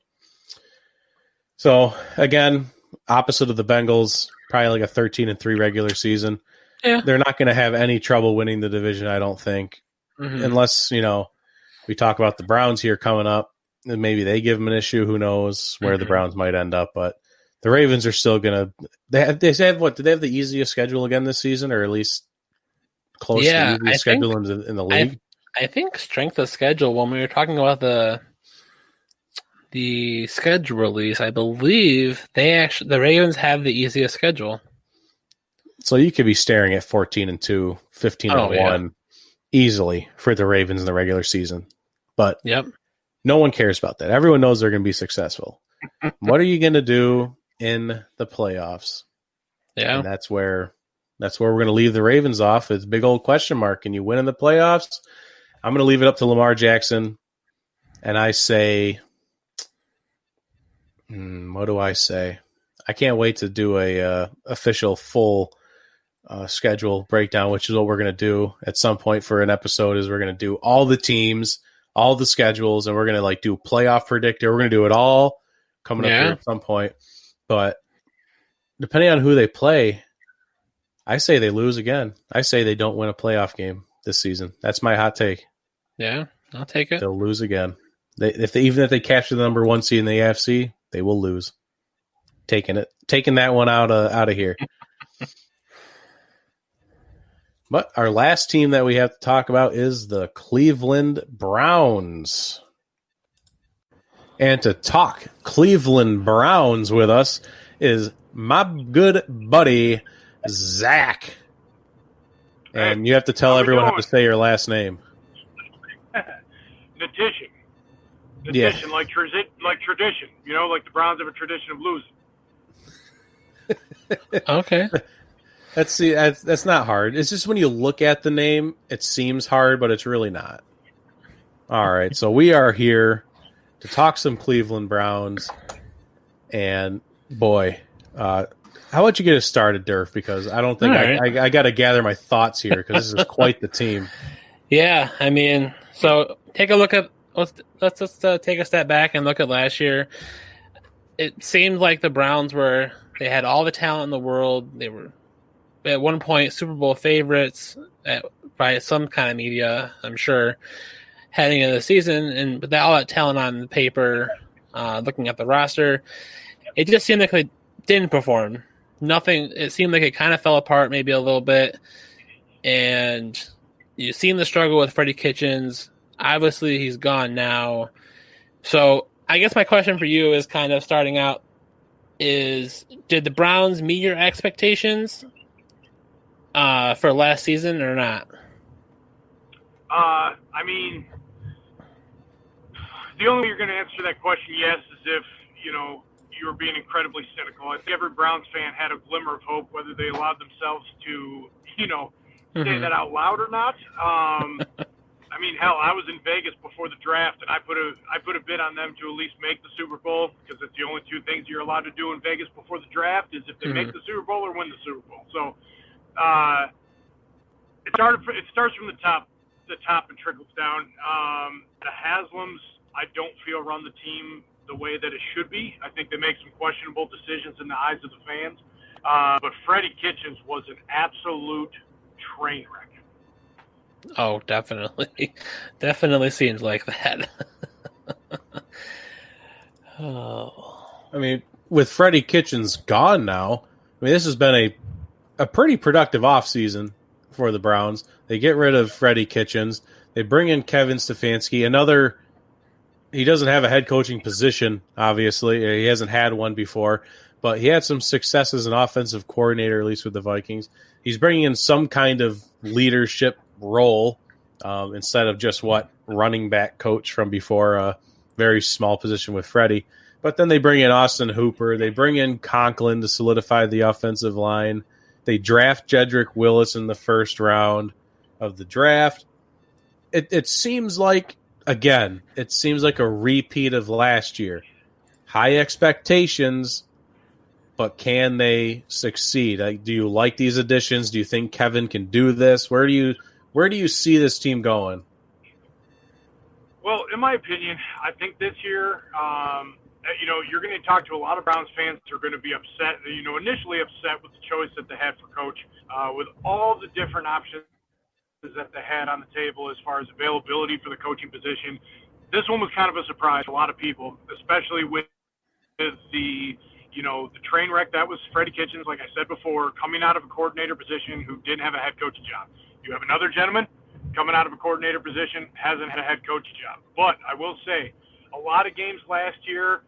So, again, opposite of the Bengals, probably like a 13-3 regular season. Yeah. They're not going to have any trouble winning the division, I don't think, unless, we talk about the Browns here coming up, and maybe they give them an issue. Who knows where the Browns might end up, but the Ravens are still going to – they have what? Do they have the easiest schedule again this season, or at least close to the easiest schedule in the league? I think strength of schedule, when we were talking about the schedule release, I believe the Ravens have the easiest schedule. So you could be staring at 14-2, 15-1 easily for the Ravens in the regular season. But no one cares about that. Everyone knows they're going to be successful. What are you going to do in the playoffs? Yeah. And that's where we're going to leave the Ravens off. It's a big old question mark. Can you win in the playoffs? I'm going to leave it up to Lamar Jackson. And I say, what do I say? I can't wait to do a official full schedule breakdown, which is what we're going to do at some point for an episode. Is we're going to do all the teams, all the schedules, and we're going to do playoff predictor. We're going to do it all coming up here at some point. But depending on who they play, I say they lose again. I say they don't win a playoff game this season. That's my hot take. Yeah, I'll take it. They'll lose again. Even if they capture the number 1 seed in the AFC, they will lose. Taking that one out of here. But our last team that we have to talk about is the Cleveland Browns. And to talk Cleveland Browns with us is my good buddy, Zach. And you have to tell everyone how to say your last name. Tradition, like tradition. Like the Browns have a tradition of losing. Okay. That's not hard. It's just when you look at the name, it seems hard, but it's really not. All right, so we are here to talk some Cleveland Browns. And, boy, how about you get us started, Durf? Because I don't think I got to gather my thoughts here, because this is quite the team. Yeah, I mean, so take a look at let's just take a step back and look at last year. It seemed like the Browns they had all the talent in the world. They were at one point Super Bowl favorites by some kind of media, I'm sure, heading into the season, and with all that talent on the paper, looking at the roster, it just seemed like they didn't perform. Nothing. It seemed like it kind of fell apart, maybe a little bit, and you've seen the struggle with Freddie Kitchens. Obviously, he's gone now. So I guess my question for you is kind of starting out is, did the Browns meet your expectations for last season or not? I mean, the only way you're going to answer that question yes is if, you were being incredibly cynical. I think every Browns fan had a glimmer of hope, whether they allowed themselves to, say that out loud or not. I mean, hell, I was in Vegas before the draft, and I put a bid on them to at least make the Super Bowl, because it's the only two things you're allowed to do in Vegas before the draft is if they make the Super Bowl or win the Super Bowl. So it starts from the top and trickles down. The Haslams, I don't feel run the team the way that it should be. I think they make some questionable decisions in the eyes of the fans. But Freddie Kitchens was an absolute train wreck. Oh, definitely. Definitely seems like that. I mean, with Freddie Kitchens gone now, this has been a pretty productive offseason for the Browns. They get rid of Freddie Kitchens. They bring in Kevin Stefanski, he doesn't have a head coaching position, obviously. He hasn't had one before, but he had some success as an offensive coordinator, at least with the Vikings. He's bringing in some kind of leadership role instead of just running back coach from before, a very small position with Freddie. But then they bring in Austin Hooper. They bring in Conklin to solidify the offensive line. They draft Jedrick Willis in the first round of the draft. it seems like, again, it seems like a repeat of last year. High expectations, but can they succeed? Do you like these additions? Do you think Kevin can do this? Where do you see this team going? Well, in my opinion, I think this year, you're going to talk to a lot of Browns fans who are going to be upset, initially upset with the choice that they had for coach, with all the different options that they had on the table as far as availability for the coaching position. This one was kind of a surprise to a lot of people, especially with the train wreck that was Freddie Kitchens, like I said before, coming out of a coordinator position who didn't have a head coaching job. You have another gentleman coming out of a coordinator position, hasn't had a head coaching job. But I will say, a lot of games last year,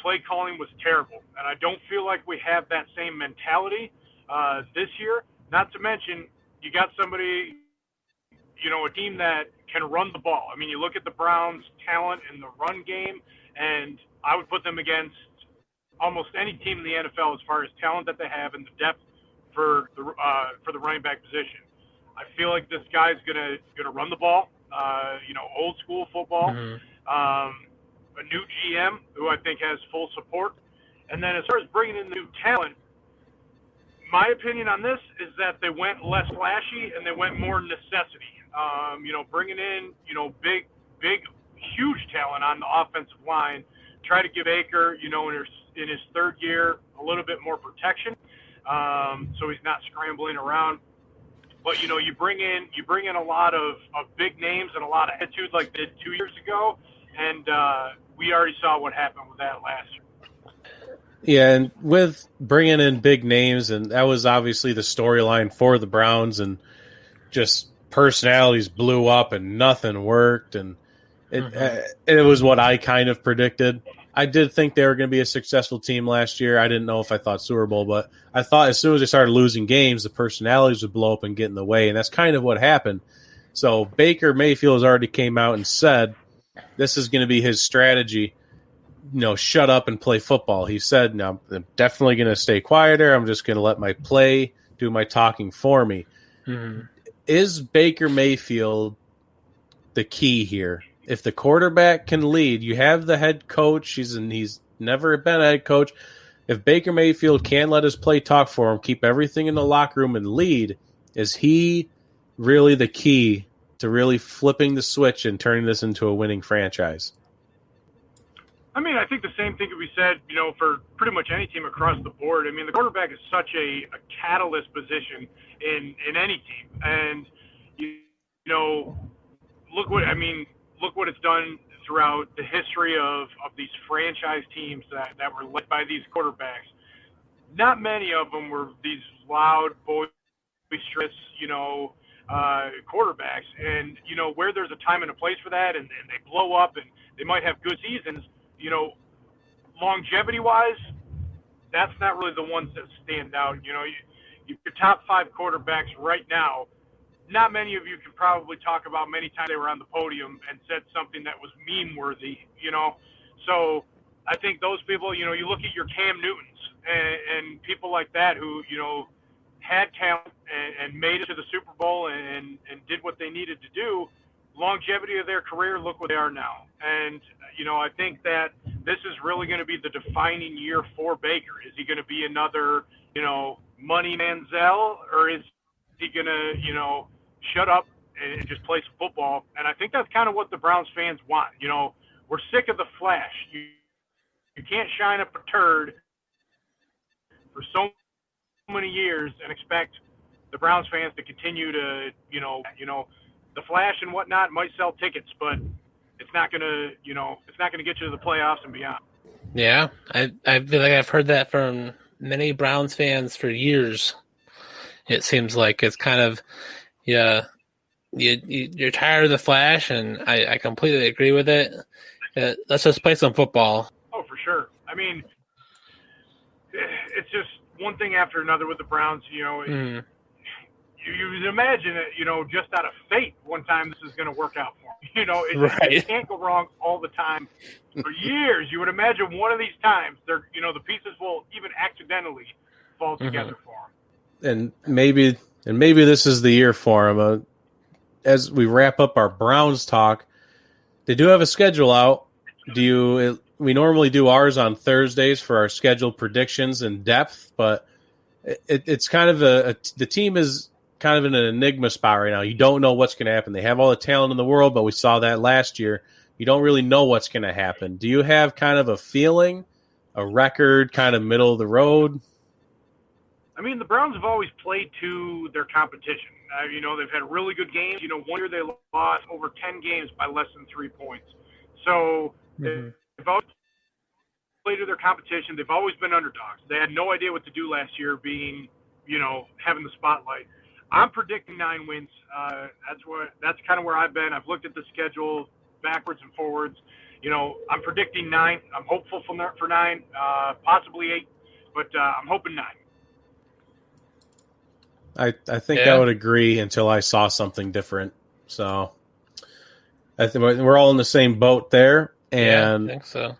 play calling was terrible. And I don't feel like we have that same mentality this year. Not to mention, you got somebody, a team that can run the ball. I mean, you look at the Browns' talent in the run game, and I would put them against almost any team in the NFL as far as talent that they have and the depth for the running back position. I feel like this guy's gonna run the ball, old school football. A new GM who I think has full support, and then as far as bringing in new talent, my opinion on this is that they went less flashy and they went more necessity. Bringing in big, huge talent on the offensive line. Try to give Baker, in his third year, a little bit more protection, so he's not scrambling around. But you bring in a lot of big names and a lot of attitude like they did 2 years ago, and we already saw what happened with that last year. Yeah, and with bringing in big names, and that was obviously the storyline for the Browns, and just personalities blew up and nothing worked, and it was what I kind of predicted. I did think they were going to be a successful team last year. I didn't know if I thought Super Bowl, but I thought as soon as they started losing games, the personalities would blow up and get in the way, and that's kind of what happened. So Baker Mayfield has already came out and said this is going to be his strategy, shut up and play football. He said, no, I'm definitely going to stay quieter. I'm just going to let my play do my talking for me. Mm-hmm. Is Baker Mayfield the key here? If the quarterback can lead, you have the head coach. He's never been a head coach. If Baker Mayfield can let his play talk for him, keep everything in the locker room and lead, is he really the key to really flipping the switch and turning this into a winning franchise? I mean, I think the same thing could be said, for pretty much any team across the board. I mean, the quarterback is such a catalyst position in any team. And, look what it's done throughout the history of these franchise teams that were led by these quarterbacks. Not many of them were these loud, boisterous, quarterbacks. And, where there's a time and a place for that, and they blow up and they might have good seasons, longevity-wise, that's not really the ones that stand out. Your top five quarterbacks right now, not many of you can probably talk about many times they were on the podium and said something that was meme-worthy, So I think those people, you look at your Cam Newtons and people like that who, had talent and made it to the Super Bowl and did what they needed to do, longevity of their career, look where they are now. And, I think that this is really going to be the defining year for Baker. Is he going to be another, money Manziel, or is he going to, shut up and just play some football? And I think that's kind of what the Browns fans want. We're sick of the flash. You can't shine up a turd for so many years and expect the Browns fans to continue to, the flash and whatnot might sell tickets, but it's not going to, get you to the playoffs and beyond. Yeah, I feel like I've heard that from many Browns fans for years. It seems like it's kind of, you're tired of the flash, and I completely agree with it. Let's just play some football. Oh, for sure. I mean, it's just one thing after another with the Browns. You imagine it, just out of fate, one time this is going to work out for them. It can't go wrong all the time for years. You would imagine one of these times, the pieces will even accidentally fall together for them. And maybe this is the year for him. as we wrap up our Browns talk, they do have a schedule out. We normally do ours on Thursdays for our scheduled predictions in depth, but it's kind of the team is kind of in an enigma spot right now. You don't know what's going to happen. They have all the talent in the world, but we saw that last year. You don't really know what's going to happen. Do you have kind of a feeling, a record, kind of middle of the road? I mean, the Browns have always played to their competition. They've had really good games. One year they lost over 10 games by less than 3 points. So they've always played to their competition. They've always been underdogs. They had no idea what to do last year, being, having the spotlight. I'm predicting 9 wins. That's kind of where I've been. I've looked at the schedule backwards and forwards. I'm predicting 9. I'm hopeful for 9, possibly 8, but I'm hoping 9. I think I would agree until I saw something different. So I think we're all in the same boat there. And I think so.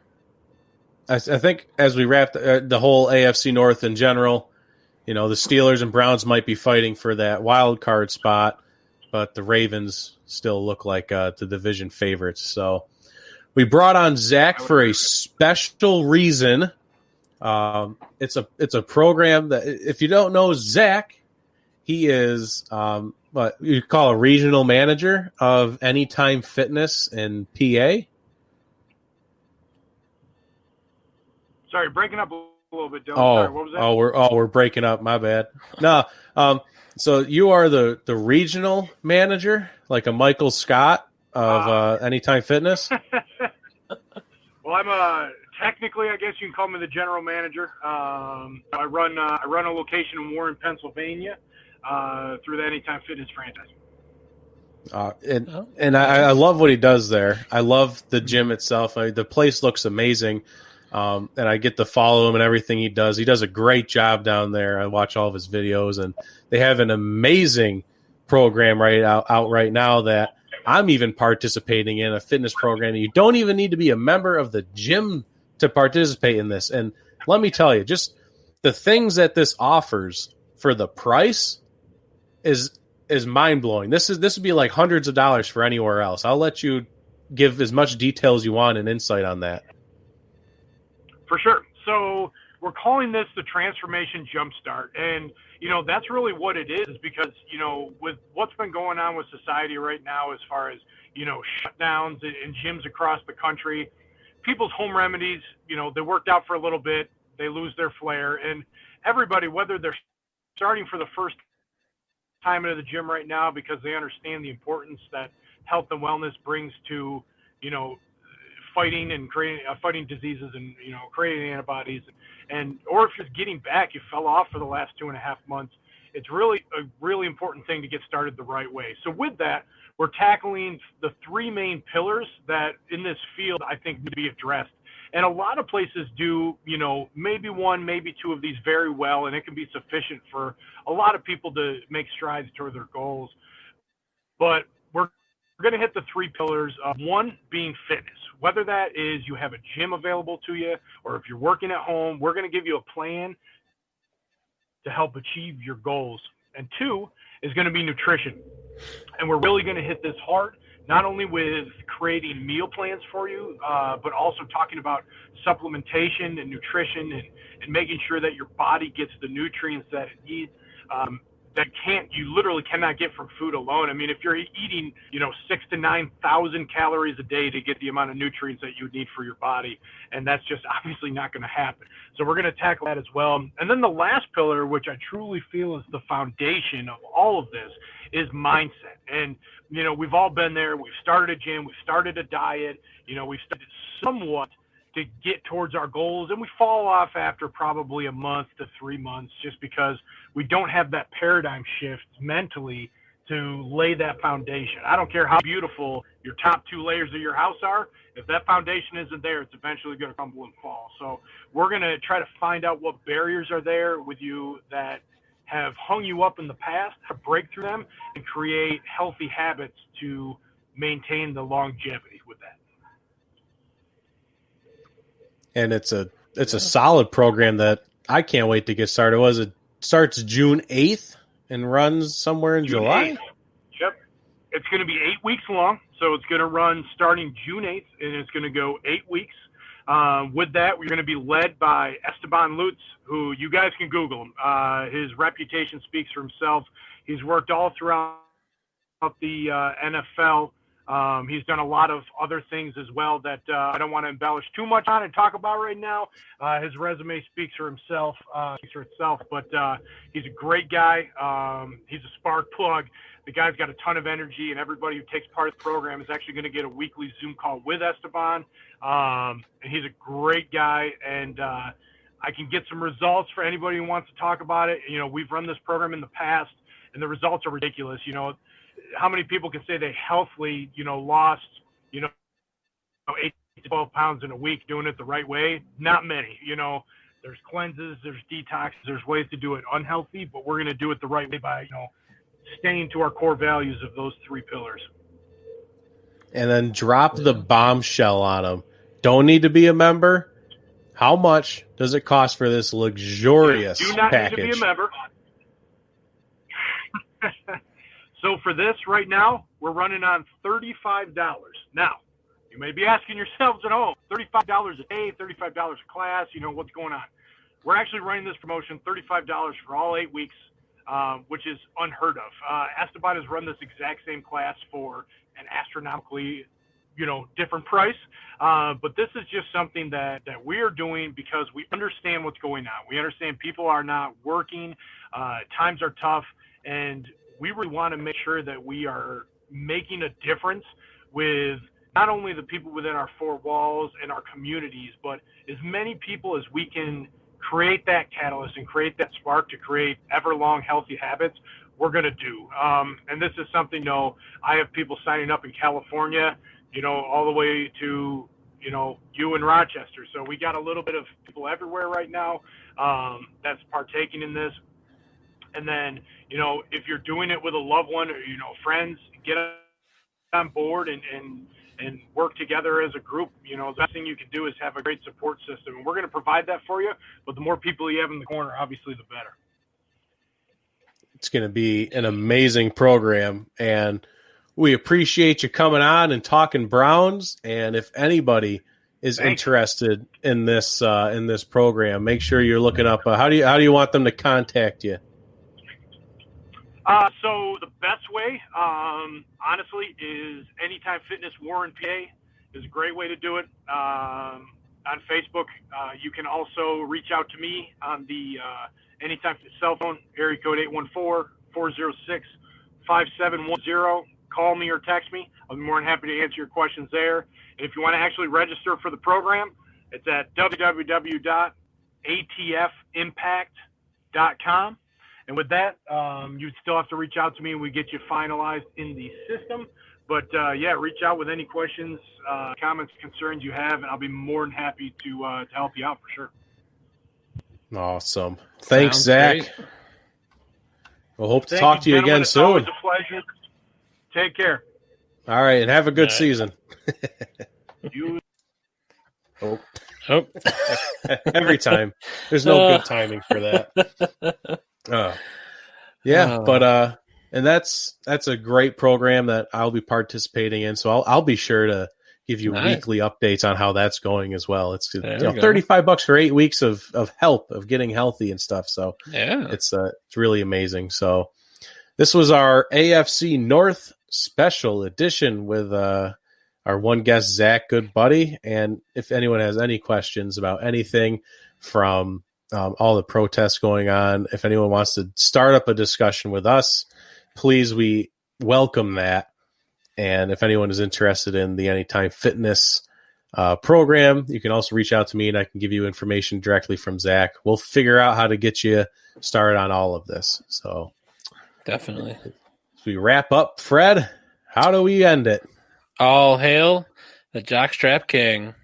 I think as we wrap the whole AFC North in general, the Steelers and Browns might be fighting for that wild card spot, but the Ravens still look like the division favorites. So we brought on Zach for a special reason. It's a program that, if you don't know Zach, he is what you call a regional manager of Anytime Fitness in PA. Sorry, breaking up a little bit, Dylan. Sorry, what was that? We're breaking up. My bad. No, so you are the regional manager, like a Michael Scott of Anytime Fitness. Well, I'm technically, I guess you can call me the general manager. I run a location in Warren, Pennsylvania, through the Anytime Fitness franchise. And I love what he does there. I love the gym itself. The place looks amazing. And I get to follow him and everything he does. He does a great job down there. I watch all of his videos, and they have an amazing program out right now that I'm even participating in, a fitness program. You don't even need to be a member of the gym to participate in this. And let me tell you, just the things that this offers for the price is mind-blowing. This would be like hundreds of dollars for anywhere else. I'll let you give as much detail as you want and insight on that. For sure. So we're calling this the Transformation Jumpstart. And, that's really what it is because, with what's been going on with society right now as far as, shutdowns in gyms across the country, people's home remedies, they worked out for a little bit, they lose their flair. And everybody, whether they're starting for the first time into the gym right now because they understand the importance that health and wellness brings to, fighting and fighting diseases and creating antibodies, or if you're getting back, you fell off for the last 2.5 months. It's really a really important thing to get started the right way. So with that, we're tackling the 3 main pillars that in this field I think need to be addressed. And a lot of places do, maybe 1, maybe 2 of these very well, and it can be sufficient for a lot of people to make strides toward their goals. But we're going to hit the 3 pillars of 1 being fitness. Whether that is you have a gym available to you or if you're working at home, we're going to give you a plan to help achieve your goals. And 2 is going to be nutrition. And we're really going to hit this hard, not only with creating meal plans for you, but also talking about supplementation and nutrition and making sure that your body gets the nutrients that it needs. You literally cannot get from food alone. I mean, if you're eating, 6,000 to 9,000 calories a day to get the amount of nutrients that you would need for your body, and that's just obviously not going to happen. So we're going to tackle that as well. And then the last pillar, which I truly feel is the foundation of all of this, is mindset. And, we've all been there. We've started a gym. We've started a diet. We've started somewhat to get towards our goals, and we fall off after probably a month to 3 months just because we don't have that paradigm shift mentally to lay that foundation. I don't care how beautiful your top 2 layers of your house are. If that foundation isn't there, it's eventually going to crumble and fall. So we're going to try to find out what barriers are there with you that have hung you up in the past, to break through them, and create healthy habits to maintain the longevity with that. And it's a solid program that I can't wait to get started. It starts June 8th and runs somewhere in July? 8th. Yep. it's going to be 8 weeks long. So it's going to run starting June 8th, and it's going to go 8 weeks. With that, we're going to be led by Esteban Lutz, who you guys can Google him. His reputation speaks for himself. He's worked all throughout the NFL. He's done a lot of other things as well that I don't want to embellish too much on and talk about right now. His resume speaks for himself, but he's a great guy. He's a spark plug. The guy's got a ton of energy, and everybody who takes part of the program is actually going to get a weekly Zoom call with Esteban. And he's a great guy, and I can get some results for anybody who wants to talk about it. You know, we've run this program in the past, and the results are ridiculous. You know, how many people can say they healthily, lost, 8 to 12 pounds in a week doing it the right way? Not many. There's cleanses, there's detoxes, there's ways to do it unhealthy, but we're going to do it the right way by, staying to our core values of those 3 pillars. And then drop the bombshell on them. Don't need to be a member. How much does it cost for this luxurious package? Do not package? Need to be a member. So for this right now, we're running on $35. Now, you may be asking yourselves at home, $35 a day, $35 a class, what's going on? We're actually running this promotion, $35 for all 8 weeks, which is unheard of. Esteban has run this exact same class for an astronomically, different price. But this is just something that we are doing because we understand what's going on. We understand people are not working, times are tough, and we really want to make sure that we are making a difference with not only the people within our 4 walls and our communities, but as many people as we can create that catalyst and create that spark to create everlong healthy habits, we're going to do. And this is something, I have people signing up in California, all the way to, you in Rochester. So we got a little bit of people everywhere right now that's partaking in this. And then, if you're doing it with a loved one or, friends, get on board and work together as a group. The best thing you can do is have a great support system. And we're going to provide that for you. But the more people you have in the corner, obviously, the better. It's going to be an amazing program. And we appreciate you coming on and talking Browns. And if anybody is interested in this program, make sure you're looking up. How do you want them to contact you? So the best way, honestly, is Anytime Fitness Warren, PA is a great way to do it. On Facebook, you can also reach out to me on the Anytime cell phone, area code 814-406-5710. Call me or text me. I'll be more than happy to answer your questions there. And if you want to actually register for the program, it's at www.atfimpact.com. And with that, you still have to reach out to me and we get you finalized in the system. But, reach out with any questions, comments, concerns you have, and I'll be more than happy to help you out for sure. Awesome. Thanks, Sounds Zach. great. We'll hope to talk to you again soon. Always a pleasure. Take care. All right, and have a good season. Oh. Every time. There's no good timing for that. And that's a great program that I'll be participating in. So I'll be sure to give you weekly updates on how that's going as well. It's $35 for 8 weeks of help of getting healthy and stuff. So it's really amazing. So this was our AFC North special edition with our one guest, Zach Goodbuddy. And if anyone has any questions about anything from all the protests going on, if anyone wants to start up a discussion with us, please, we welcome that. And if anyone is interested in the Anytime Fitness program, you can also reach out to me and I can give you information directly from Zach. We'll figure out how to get you started on all of this. So definitely. As we wrap up, Fred, how do we end it? All hail the Jockstrap King.